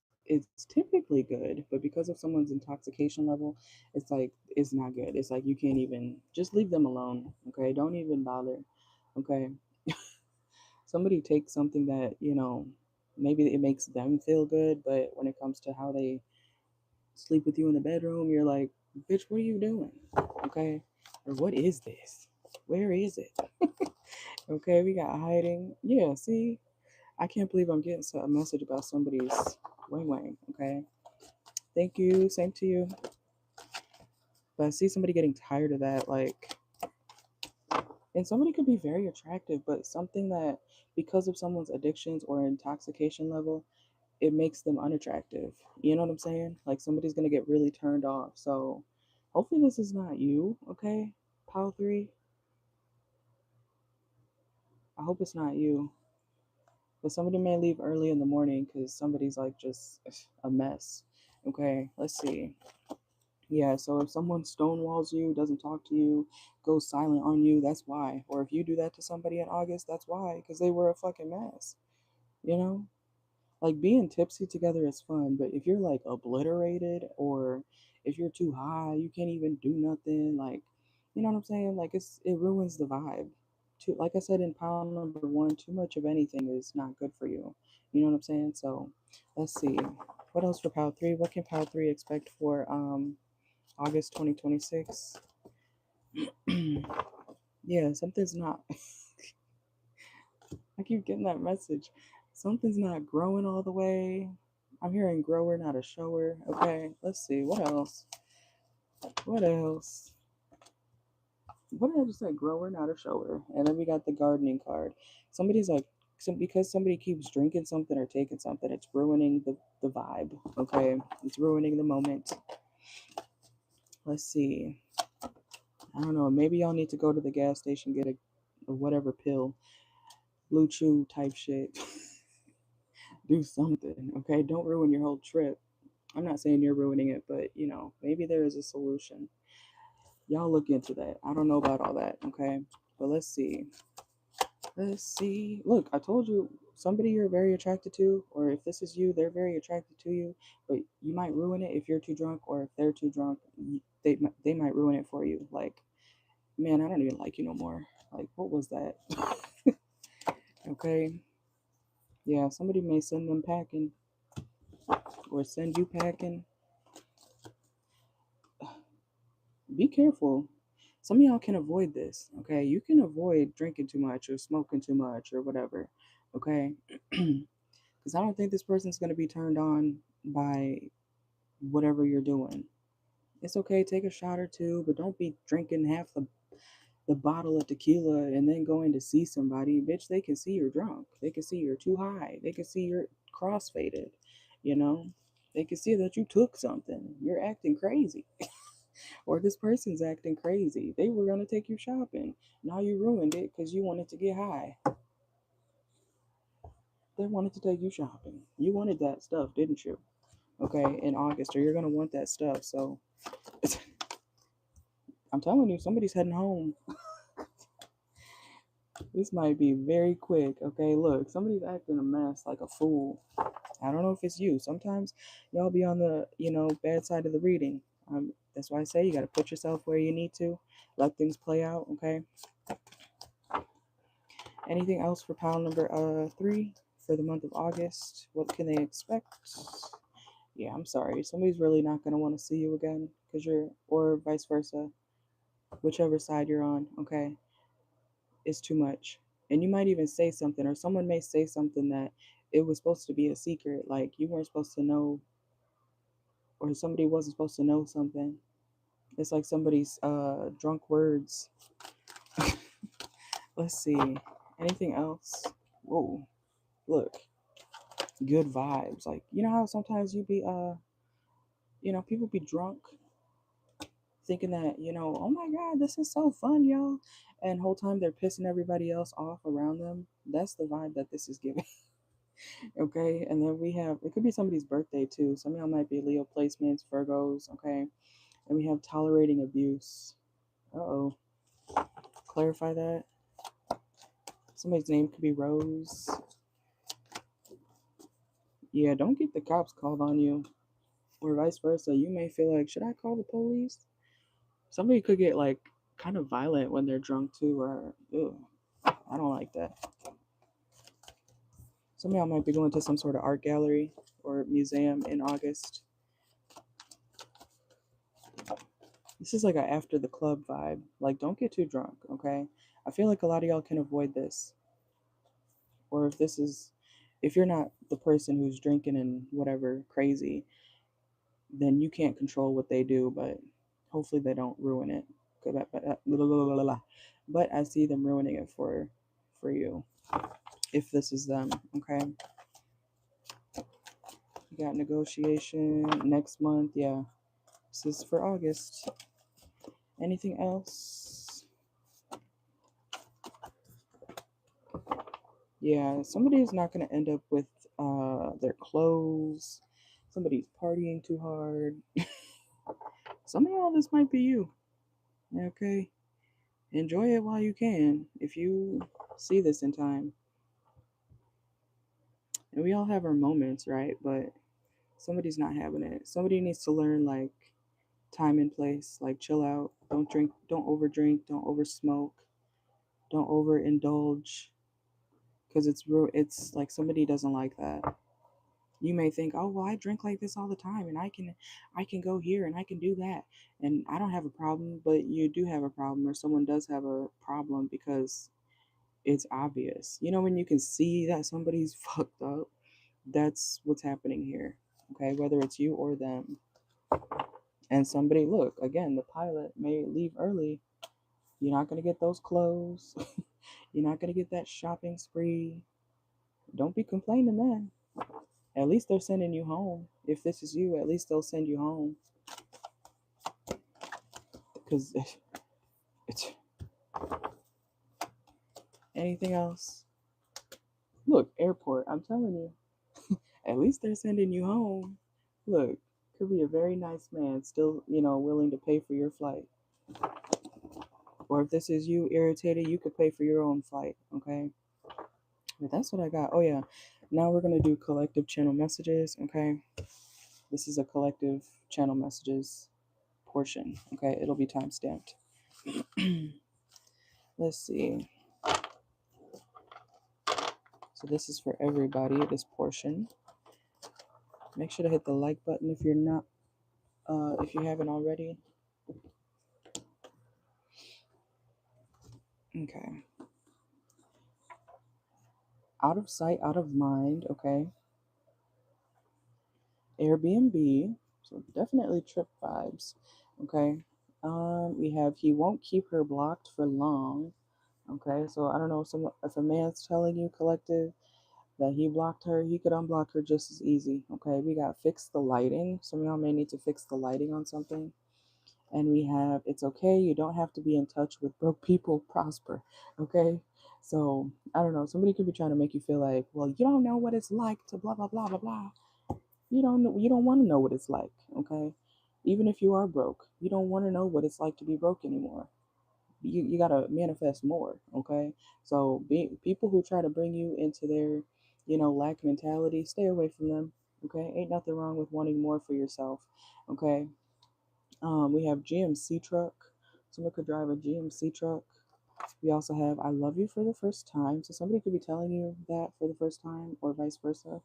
Speaker 1: typically good, but because of someone's intoxication level, it's like it's not good. It's like you can't even just leave them alone. Okay, don't even bother. Okay, somebody takes something that maybe it makes them feel good, but when it comes to how they sleep with you in the bedroom, you're like, Bitch, what are you doing? Okay. Or what is this? Where is it? Okay, we got hiding. Yeah, see? I can't believe I'm getting a message about somebody's wang wang. Okay. Thank you. Same to you. But I see somebody getting tired of that. Like, and somebody could be very attractive, but something that, because of someone's addictions or intoxication level, it makes them unattractive. You know what I'm saying? Like, somebody's going to get really turned off. So, hopefully, this is not you. Okay. Pile 3. I hope it's not you. But somebody may leave early in the morning because somebody's like just a mess. Okay, let's see. Yeah, so if someone stonewalls you, doesn't talk to you, goes silent on you, that's why. Or if you do that to somebody in August, that's why. Because they were a fucking mess. You know? Like being tipsy together is fun, but if you're like obliterated or if you're too high, you can't even do nothing, like, you know what I'm saying? Like it ruins the vibe. Too, like I said in pound number 1, too much of anything is not good for you. You know what I'm saying? So let's see. What else for Power 3? What can Power 3 expect for August 2026? Yeah, something's not I keep getting that message. Something's not growing all the way. I'm hearing grower, not a shower. Okay, let's see. What else? What else? What did I just say? Grower, not a shower. And then we got the gardening card. Somebody's like, because somebody keeps drinking something or taking something, it's ruining the vibe. Okay, it's ruining the moment. Let's see. I don't know. Maybe y'all need to go to the gas station, get a whatever pill, Blue Chew type shit. Do something. Okay, don't ruin your whole trip. I'm not saying you're ruining it, but maybe there is a solution. Y'all look into that. I don't know about all that, okay? But let's see. Let's see. Look, I told you somebody you're very attracted to, or if this is you, they're very attracted to you, but you might ruin it if you're too drunk, or if they're too drunk, they might ruin it for you. Like, man, I don't even like you no more. Like, what was that? Okay. Yeah, somebody may send them packing or send you packing. Be careful. Some of y'all can avoid this, okay? You can avoid drinking too much or smoking too much or whatever, okay? Because I don't think this person's going to be turned on by whatever you're doing. It's okay, take a shot or two, but don't be drinking half the bottle of tequila and then going to see somebody. Bitch, they can see you're drunk. They can see you're too high. They can see you're crossfaded, you know? They can see that you took something. You're acting crazy. Or this person's acting crazy. They were going to take you shopping. Now you ruined it because you wanted to get high. They wanted to take you shopping. You wanted that stuff, didn't you? Okay, in August, or you're going to want that stuff. So I'm telling you, somebody's heading home. This might be very quick. Okay, look, somebody's acting a mess like a fool. I don't know if it's you. Sometimes y'all be on the, bad side of the reading. That's why I say you got to put yourself where you need to. Let things play out, okay? Anything else for pile number 3 for the month of August? What can they expect? Yeah, I'm sorry. Somebody's really not going to want to see you again or vice versa, whichever side you're on, okay? It's too much. And you might even say something, or someone may say something that it was supposed to be a secret, like you weren't supposed to know, or somebody wasn't supposed to know something. It's like somebody's drunk words. Let's see. Anything else? Whoa, look. Good vibes. Like, you know how sometimes people be drunk thinking that, oh my God, this is so fun, y'all. And whole time they're pissing everybody else off around them. That's the vibe that this is giving. Okay. And then it could be somebody's birthday too. Some of y'all might be Leo placements, Virgos. Okay. And we have tolerating abuse. Uh-oh. Clarify that. Somebody's name could be Rose. Yeah, don't get the cops called on you. Or vice versa. You may feel like, should I call the police? Somebody could get like kind of violent when they're drunk too, or I don't like that. Some of y'all might be going to some sort of art gallery or museum in August. This is like a after the club vibe. Like, don't get too drunk, okay? I feel like a lot of y'all can avoid this. Or if you're not the person who's drinking and whatever crazy, then you can't control what they do, but hopefully they don't ruin it. But I see them ruining it for you if this is them, okay? You got negotiation next month. Yeah, this is for August. Anything else? Yeah, somebody is not going to end up with their clothes. Somebody's partying too hard. Some of y'all, this might be you. Okay? Enjoy it while you can if you see this in time. And we all have our moments, right? But somebody's not having it. Somebody needs to learn, like, time and place. Like, chill out. Don't drink. Don't overdrink. Don't oversmoke. Don't overindulge. Because it's like somebody doesn't like that. You may think, oh well, I drink like this all the time, and I can go here and I can do that, and I don't have a problem. But you do have a problem, or someone does have a problem because it's obvious. You know, when you can see that somebody's fucked up, that's what's happening here. Okay, whether it's you or them. And somebody, look, again, the pilot may leave early. You're not going to get those clothes. You're not going to get that shopping spree. Don't be complaining then. At least they're sending you home. If this is you, at least they'll send you home. Because it's anything else. Look, airport, I'm telling you. At least they're sending you home. Look, could be a very nice man, still, willing to pay for your flight. Or if this is you irritated, you could pay for your own flight, okay? But that's what I got. Oh, yeah. Now we're going to do collective channel messages, okay? This is a collective channel messages portion, okay? It'll be time stamped. Let's see. So this is for everybody, this portion. Make sure to hit the like button if you're not, if you haven't already. Okay. Out of sight, out of mind, okay? Airbnb, so definitely trip vibes, okay? We have he won't keep her blocked for long, okay? So I don't know if a man's telling you, collective, that he blocked her, he could unblock her just as easy, okay? We got fix the lighting. Some of y'all may need to fix the lighting on something. And we have it's okay, you don't have to be in touch with broke people, prosper, okay? So I don't know, somebody could be trying to make you feel like, well, you don't know what it's like to blah blah blah blah blah. You don't want to know what it's like, okay? Even if you are broke, you don't want to know what it's like to be broke anymore. You gotta manifest more, okay? So people who try to bring you into their, lack mentality, stay away from them, okay? Ain't nothing wrong with wanting more for yourself, okay? We have GMC truck. Someone could drive a GMC truck. We also have I love you for the first time. So somebody could be telling you that for the first time, or vice versa.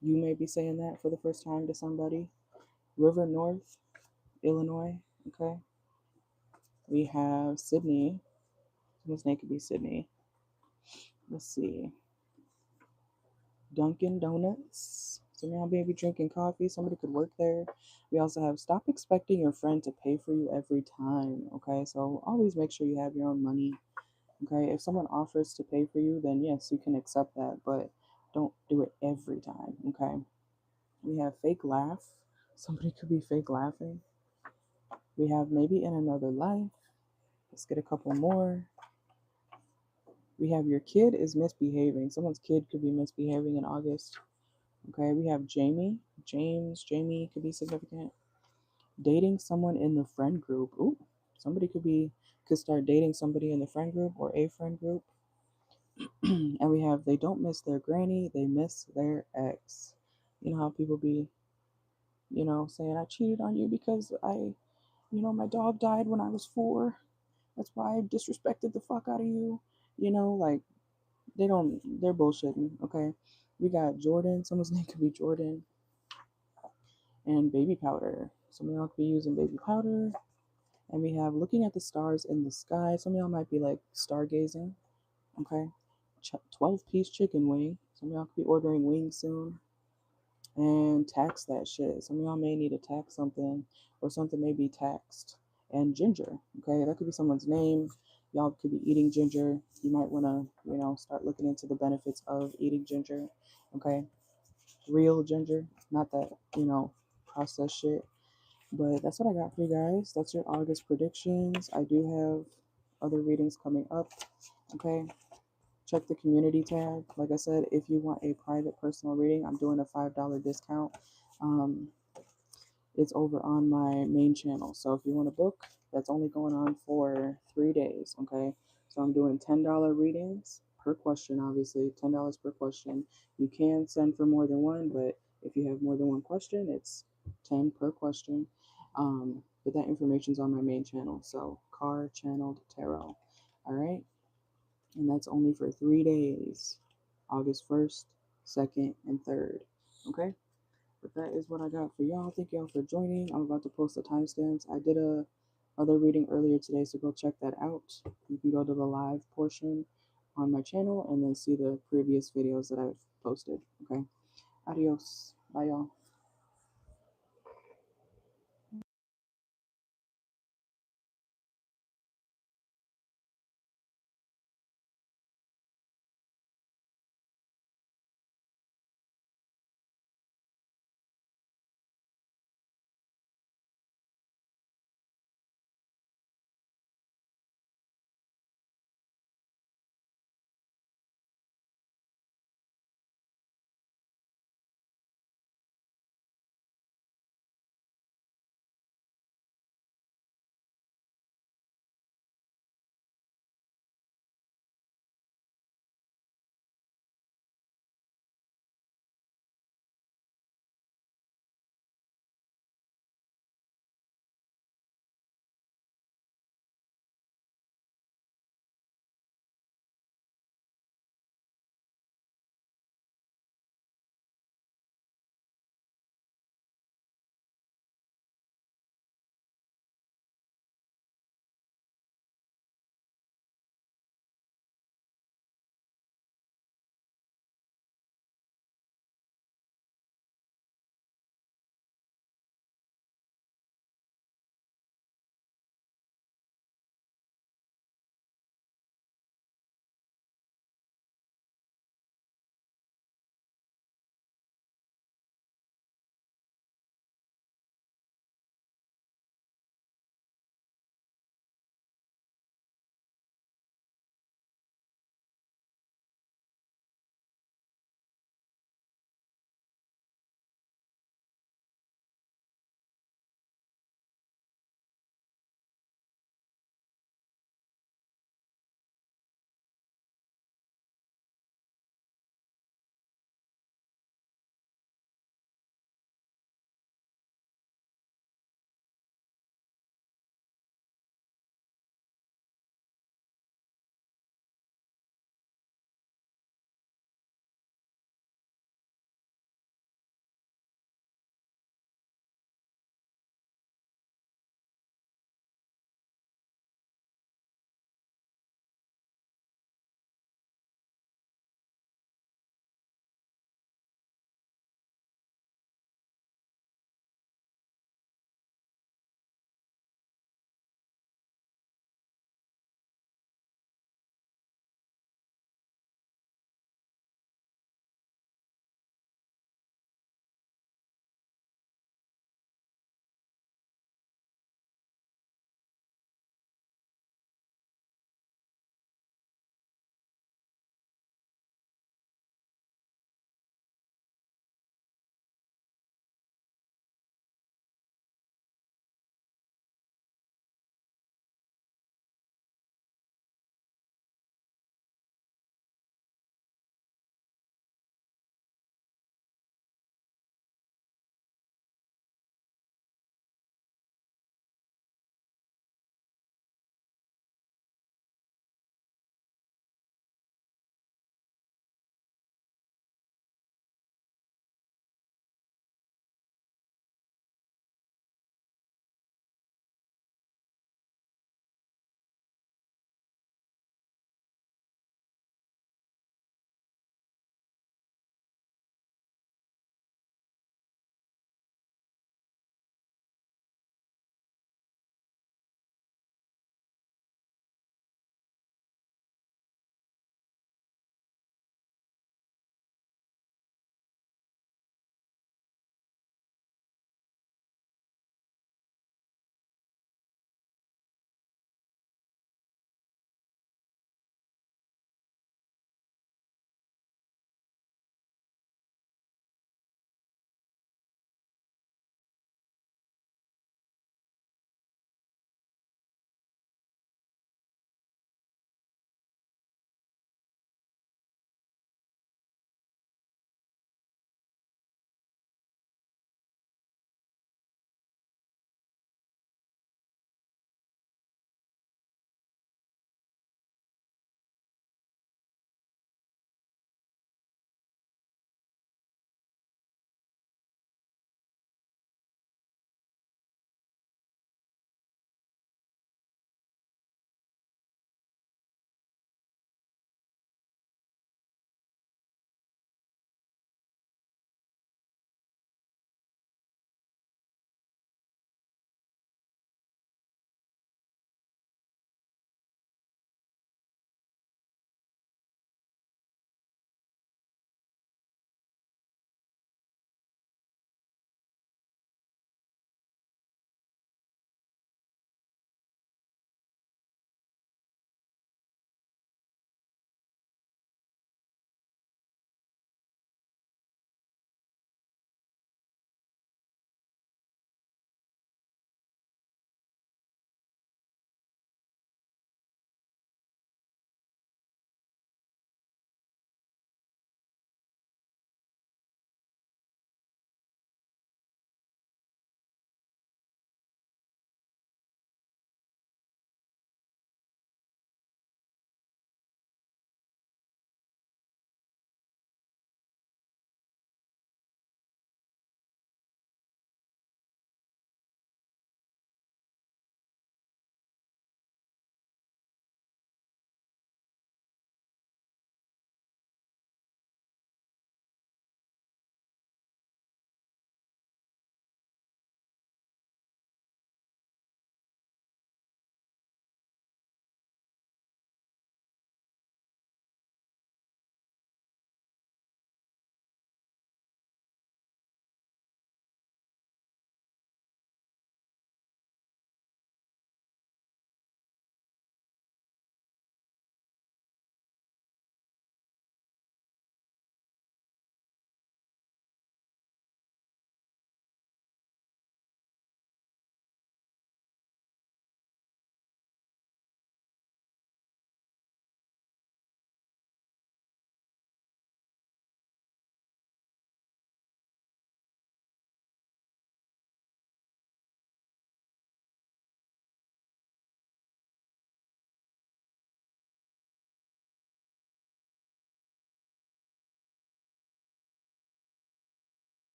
Speaker 1: You may be saying that for the first time to somebody. River North, Illinois. Okay. We have Sydney. Someone's name could be Sydney. Let's see. Dunkin' Donuts. So now maybe drinking coffee. Somebody could work there. We also have stop expecting your friend to pay for you every time. Okay. So always make sure you have your own money. Okay. If someone offers to pay for you, then yes, you can accept that. But don't do it every time. Okay. We have fake laugh. Somebody could be fake laughing. We have maybe in another life. Let's get a couple more. We have your kid is misbehaving. Someone's kid could be misbehaving in August. Okay, we have Jamie. Jamie could be significant. Dating someone in the friend group. Ooh, somebody could start dating somebody in the friend group or a friend group. And we have they don't miss their granny, they miss their ex. You know how people be, saying I cheated on you because my dog died when I was 4. That's why I disrespected the fuck out of you. Like they're bullshitting, okay? We got Jordan, someone's name could be Jordan, and baby powder. Some of y'all could be using baby powder. And we have looking at the stars in the sky. Some of y'all might be like stargazing. Okay. 12-piece chicken wing. Some of y'all could be ordering wings soon. And tax that shit. Some of y'all may need to tax something, or something may be taxed. And ginger. Okay. That could be someone's name. Y'all could be eating ginger. You might want to, start looking into the benefits of eating ginger. Okay. Real ginger, not that, processed shit. But that's what I got for you guys. That's your August predictions. I do have other readings coming up. Okay. Check the community tab. Like I said, if you want a private personal reading, I'm doing a $5 discount. Um, it's over on my main channel. So if you want a book, that's only going on for 3 days. Okay. So I'm doing $10 readings per question, obviously, $10 per question. You can send for more than one, but if you have more than one question, it's 10 per question. But that information's on my main channel. So Car Channeled Tarot. All right. And that's only for 3 days, August 1st, 2nd, and 3rd. Okay. But that is what I got for y'all. Thank y'all for joining. I'm about to post the timestamps. I did a other reading earlier today, so go check that out. You can go to the live portion on my channel and then see the previous videos that I've posted. Okay. Adios. Bye, y'all.